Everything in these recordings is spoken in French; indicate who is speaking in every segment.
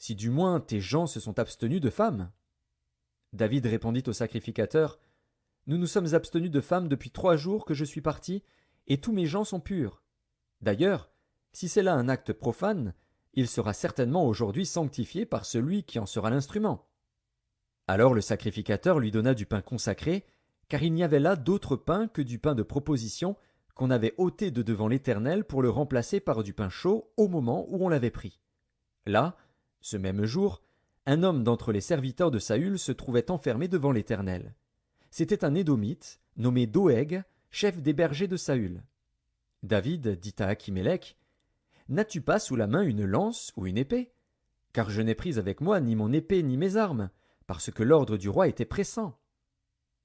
Speaker 1: si du moins tes gens se sont abstenus de femmes. David répondit au sacrificateur, Nous nous sommes abstenus de femmes depuis 3 jours que je suis parti, et tous mes gens sont purs. D'ailleurs, si c'est là un acte profane, il sera certainement aujourd'hui sanctifié par celui qui en sera l'instrument. Alors le sacrificateur lui donna du pain consacré, car il n'y avait là d'autre pain que du pain de proposition qu'on avait ôté de devant l'Éternel pour le remplacer par du pain chaud au moment où on l'avait pris. Là, ce même jour, un homme d'entre les serviteurs de Saül se trouvait enfermé devant l'Éternel. C'était un Édomite, nommé Doeg, chef des bergers de Saül. David dit à Achimélec, N'as-tu pas sous la main une lance ou une épée? Car je n'ai pris avec moi ni mon épée ni mes armes, parce que l'ordre du roi était pressant.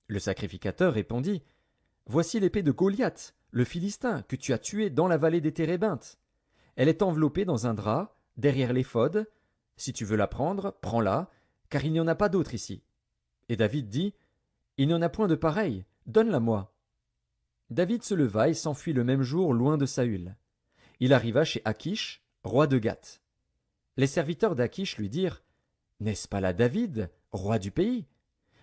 Speaker 1: Le sacrificateur répondit, Voici l'épée de Goliath, le Philistin, que tu as tué dans la vallée des Térébintes. Elle est enveloppée dans un drap, derrière l'éphod. Si tu veux la prendre, prends-la, car il n'y en a pas d'autre ici. Et David dit, Il n'y en a point de pareille, donne-la-moi. David se leva et s'enfuit le même jour loin de Saül. Il arriva chez Achish, roi de Gath. Les serviteurs d'Achish lui dirent, N'est-ce pas là David, roi du pays?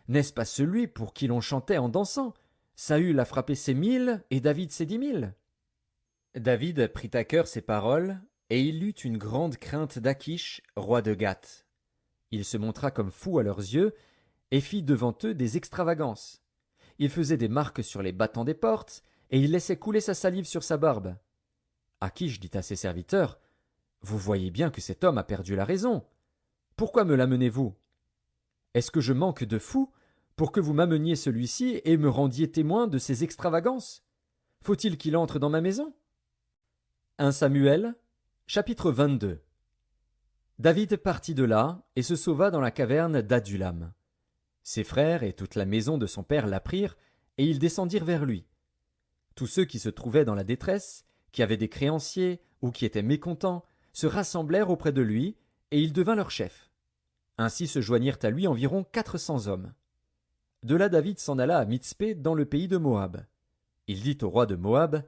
Speaker 1: N'est-ce pas celui pour qui l'on chantait en dansant? Saül a frappé ses 1000 et David ses 10 000. David prit à cœur ces paroles, et il eut une grande crainte d'Achish, roi de Gath. Il se montra comme fou à leurs yeux, et fit devant eux des extravagances. Il faisait des marques sur les battants des portes, et il laissait couler sa salive sur sa barbe. Achish dit à ses serviteurs, Vous voyez bien que cet homme a perdu la raison. Pourquoi me l'amenez-vous? Est-ce que je manque de fou pour que vous m'ameniez celui-ci et me rendiez témoin de ses extravagances? Faut-il qu'il entre dans ma maison? 1 Samuel, chapitre 22. David partit de là et se sauva dans la caverne d'Adulam. Ses frères et toute la maison de son père l'apprirent, et ils descendirent vers lui. Tous ceux qui se trouvaient dans la détresse, qui avaient des créanciers ou qui étaient mécontents, se rassemblèrent auprès de lui, et il devint leur chef. Ainsi se joignirent à lui environ 400 hommes. De là David s'en alla à Mitzpé dans le pays de Moab. Il dit au roi de Moab,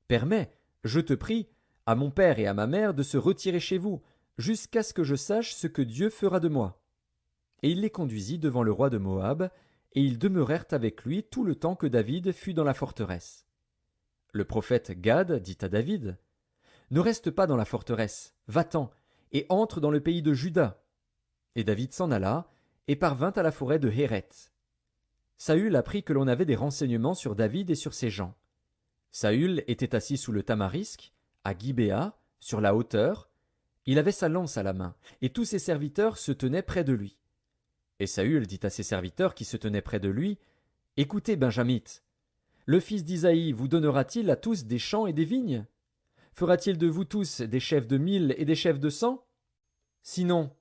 Speaker 1: Permets, je te prie, à mon père et à ma mère de se retirer chez vous, jusqu'à ce que je sache ce que Dieu fera de moi. Et il les conduisit devant le roi de Moab, et ils demeurèrent avec lui tout le temps que David fut dans la forteresse. Le prophète Gad dit à David, Ne reste pas dans la forteresse, va-t'en, et entre dans le pays de Juda. Et David s'en alla, et parvint à la forêt de Héret. Saül apprit que l'on avait des renseignements sur David et sur ses gens. Saül était assis sous le tamarisque, à Gibéa, sur la hauteur. Il avait sa lance à la main, et tous ses serviteurs se tenaient près de lui. Et Saül dit à ses serviteurs qui se tenaient près de lui, Écoutez, Benjamites, le fils d'Isaïe vous donnera-t-il à tous des champs et des vignes? Fera-t-il de vous tous des chefs de 1000 et des chefs de 100? Sinon,